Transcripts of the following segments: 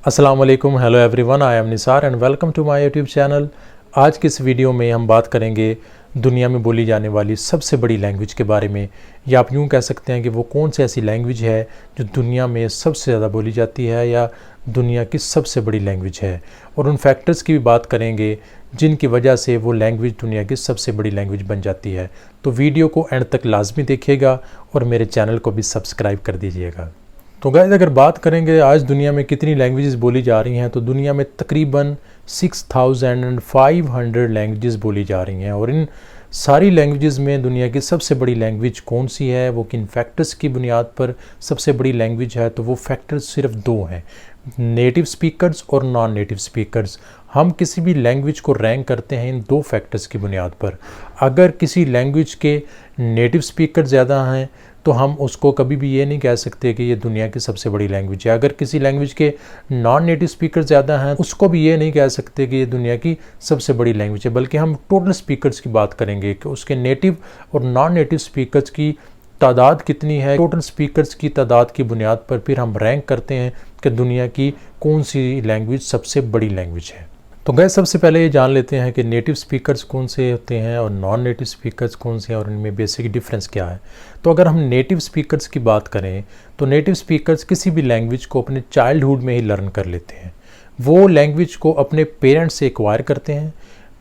अस्सलाम वालेकुम, hello everyone, I am Nisar and welcome to my YouTube channel. आज की इस वीडियो में हम बात करेंगे दुनिया में बोली जाने वाली सबसे बड़ी लैंग्वेज के बारे में, या आप यूँ कह सकते हैं कि वो कौन सी ऐसी लैंग्वेज है जो दुनिया में सबसे ज़्यादा बोली जाती है या दुनिया की सबसे बड़ी लैंग्वेज है, और उन फैक्टर्स की भी बात करेंगे जिनकी वजह से वो लैंग्वेज दुनिया की सबसे बड़ी लैंग्वेज बन जाती है। तो वीडियो को एंड तक लाजमी देखिएगा और मेरे चैनल को भी सब्सक्राइब कर दीजिएगा। तो गाइस, अगर बात करेंगे आज दुनिया में कितनी लैंग्वेजेस बोली जा रही हैं, तो दुनिया में तकरीबन 6500 लैंग्वेजेस बोली जा रही हैं। और इन सारी लैंग्वेजेस में दुनिया की सबसे बड़ी लैंग्वेज कौन सी है, वो किन फैक्टर्स की बुनियाद पर सबसे बड़ी लैंग्वेज है, तो वो फैक्टर्स सिर्फ दो हैं, नेटिव स्पीकर्स और नॉन नेटिव स्पीकर्स। हम किसी भी लैंग्वेज को रैंक करते हैं इन दो फैक्टर्स की बुनियाद पर। अगर किसी लैंग्वेज के नेटिव स्पीकर ज़्यादा हैं तो हम उसको कभी भी ये नहीं कह सकते कि ये दुनिया की सबसे बड़ी लैंग्वेज है। अगर किसी लैंग्वेज के नॉन नेटिव स्पीकर ज़्यादा हैं उसको भी ये नहीं कह सकते कि ये दुनिया की सबसे बड़ी लैंग्वेज है, बल्कि हम टोटल स्पीकर्स की बात करेंगे कि उसके नेटिव और नॉन नेटिव स्पीकर्स की तादाद कितनी है। टोटल स्पीकर्स की तादाद की बुनियाद पर फिर हम रैंक करते हैं कि दुनिया की कौन सी लैंग्वेज सबसे बड़ी लैंग्वेज है। तो गैस, सबसे पहले ये जान लेते हैं कि नेटिव स्पीकर्स कौन से होते हैं और नॉन नेटिव स्पीकर्स कौन से हैं और इनमें बेसिक डिफरेंस क्या है। तो अगर हम नेटिव स्पीकर्स की बात करें तो नेटिव स्पीकर्स किसी भी लैंग्वेज को अपने चाइल्डहुड में ही लर्न कर लेते हैं। वो लैंग्वेज को अपने पेरेंट्स से एक्वायर करते हैं।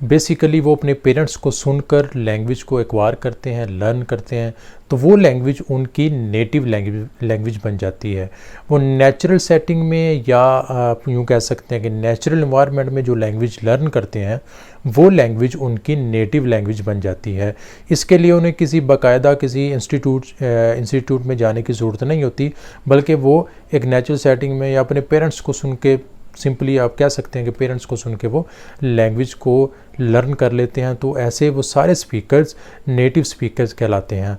बेसिकली वो अपने पेरेंट्स को सुनकर लैंग्वेज को एक्वायर करते हैं, लर्न करते हैं, तो वो लैंग्वेज उनकी नेटिव लैंग्वेज बन जाती है। वो नेचुरल सेटिंग में या आप यूँ कह सकते हैं कि नेचुरल एनवायरनमेंट में जो लैंग्वेज लर्न करते हैं वो लैंग्वेज उनकी नेटिव लैंग्वेज बन जाती है। इसके लिए उन्हें किसी बाकायदा किसी इंस्टीट्यूट में जाने की ज़रूरत नहीं होती, बल्कि वो एक नेचुरल सेटिंग में या अपने पेरेंट्स को सुन के, सिंपली आप कह सकते हैं कि पेरेंट्स को सुन के वो लैंग्वेज को लर्न कर लेते हैं। तो ऐसे वो सारे स्पीकर्स नेटिव स्पीकर्स कहलाते हैं।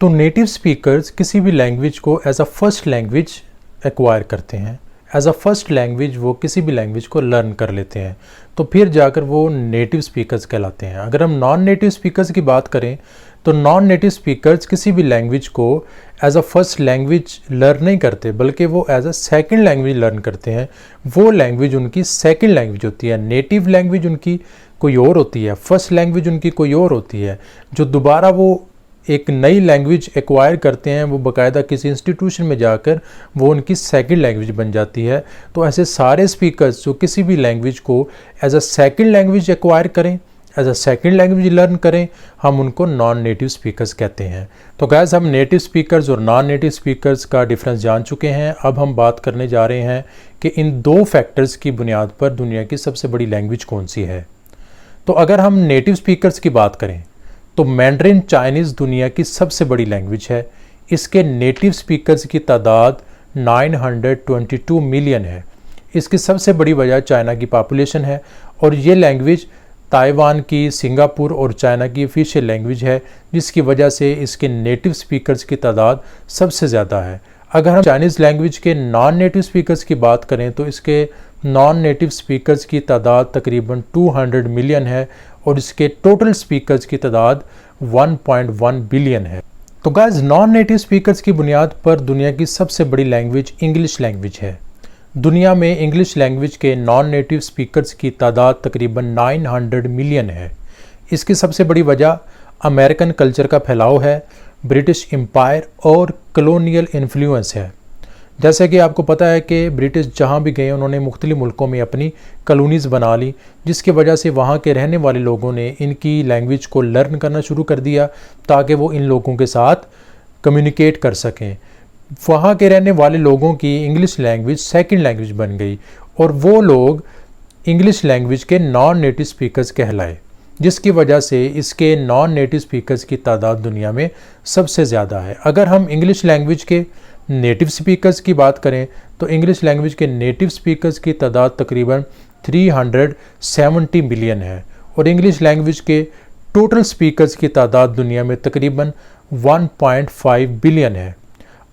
तो नेटिव स्पीकर्स किसी भी लैंग्वेज को as a first language acquire करते हैं, एज अ फर्स्ट लैंग्वेज वो किसी भी लैंग्वेज को लर्न कर लेते हैं, तो फिर जाकर वो नेटिव स्पीकर्स कहलाते हैं। अगर हम नॉन नेटिव स्पीकर्स की बात करें तो नॉन नेटिव स्पीकर्स किसी भी लैंग्वेज को as a first language learn नहीं करते, बल्कि वो as a second language learn करते हैं। वो लैंग्वेज उनकी सेकंड लैंग्वेज होती है। नेटिव लैंग्वेज उनकी कोई और होती है, फर्स्ट लैंग्वेज उनकी कोई और होती है। जो दोबारा वो एक नई लैंग्वेज एक्वायर करते हैं वो बाकायदा किसी इंस्टीट्यूशन में जाकर वो उनकी सेकंड लैंग्वेज बन जाती है। तो ऐसे सारे स्पीकर्स जो किसी भी लैंग्वेज को as a second language acquire करें, as a second language learn करें, हम उनको नॉन नेटिव स्पीकर्स कहते हैं। तो गैस, हम नेटिव स्पीकर्स और नॉन नेटिव स्पीकर्स का डिफरेंस जान चुके हैं। अब हम बात करने जा रहे हैं कि इन दो फैक्टर्स की बुनियाद पर दुनिया की सबसे बड़ी लैंग्वेज कौन सी है। तो अगर हम नेटिव स्पीकर्स की बात करें तो मैंड्रिन चाइनीज़ दुनिया की सबसे बड़ी लैंग्वेज है। इसके नेटिव स्पीकर्स की तादाद 922 मिलियन है। इसकी सबसे बड़ी वजह चाइना की पॉपुलेशन है, और ये लैंग्वेज ताइवान की, सिंगापुर और चाइना की ऑफिशियल लैंग्वेज है, जिसकी वजह से इसके नेटिव स्पीकर्स की तादाद सबसे ज़्यादा है। अगर हम चाइनीज़ लैंग्वेज के नॉन नेटिव स्पीकर्स की बात करें तो इसके नॉन नेटिव स्पीकर्स की तादाद तकरीबन 200 मिलियन है, और इसके टोटल स्पीकर्स की तादाद 1.1 बिलियन है। तो गाइस, नॉन नेटिव स्पीकर्स की बुनियाद पर दुनिया की सबसे बड़ी लैंग्वेज इंग्लिश लैंग्वेज है। दुनिया में इंग्लिश लैंग्वेज के नॉन नेटिव स्पीकर्स की तादाद तकरीबन 900 मिलियन है। इसकी सबसे बड़ी वजह अमेरिकन कल्चर का फैलाव है, ब्रिटिश एम्पायर और कॉलोनियल इन्फ्लुएंस है। जैसे कि आपको पता है कि ब्रिटिश जहाँ भी गए उन्होंने मुख्तलिफ मुल्कों में अपनी कॉलोनीज़ बना ली, जिसकी वजह से वहाँ के रहने वाले लोगों ने इनकी लैंग्वेज को लर्न करना शुरू कर दिया ताकि वो इन लोगों के साथ कम्युनिकेट कर सकें। वहाँ के रहने वाले लोगों की इंग्लिश लैंग्वेज सेकंड लैंग्वेज बन गई, और वो लोग इंग्लिश लैंग्वेज के नॉन नेटिव स्पीकर्स कहलाए, जिसकी वजह से इसके नॉन नेटिव स्पीकर्स की तादाद दुनिया में सबसे ज़्यादा है। अगर हम इंग्लिश लैंग्वेज के नेटिव स्पीकर्स की बात करें तो इंग्लिश लैंग्वेज के नेटिव स्पीकर्स की तादाद तकरीबन 370 मिलियन है, और इंग्लिश लैंग्वेज के टोटल स्पीकर्स की तादाद दुनिया में तकरीबन 1.5 बिलियन है।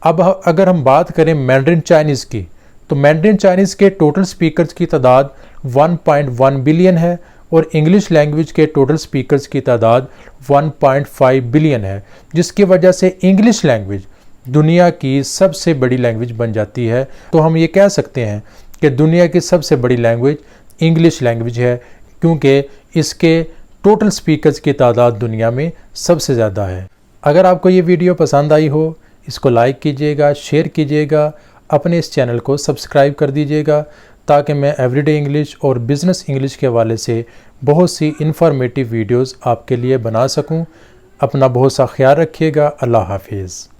अब अगर हम बात करें मैंड्रिन चाइनीज़ की, तो मैंड्रिन चाइनीज़ के टोटल स्पीकर्स की तादाद 1.1 बिलियन है, और इंग्लिश लैंग्वेज के टोटल स्पीकर्स की तादाद 1.5 बिलियन है, जिसकी वजह से इंग्लिश लैंग्वेज दुनिया की सबसे बड़ी लैंग्वेज बन जाती है। तो हम ये कह सकते हैं कि दुनिया की सबसे बड़ी लैंग्वेज इंग्लिश लैंग्वेज है, क्योंकि इसके टोटल स्पीकर्स की तादाद दुनिया में सबसे ज़्यादा है। अगर आपको ये वीडियो पसंद आई हो, इसको लाइक कीजिएगा, शेयर कीजिएगा, अपने इस चैनल को सब्सक्राइब कर दीजिएगा, ताकि मैं एवरीडे इंग्लिश और बिज़नेस इंग्लिश के हवाले से बहुत सी इंफॉर्मेटिव वीडियोस आपके लिए बना सकूं। अपना बहुत सा ख्याल रखिएगा। अल्लाह हाफिज़।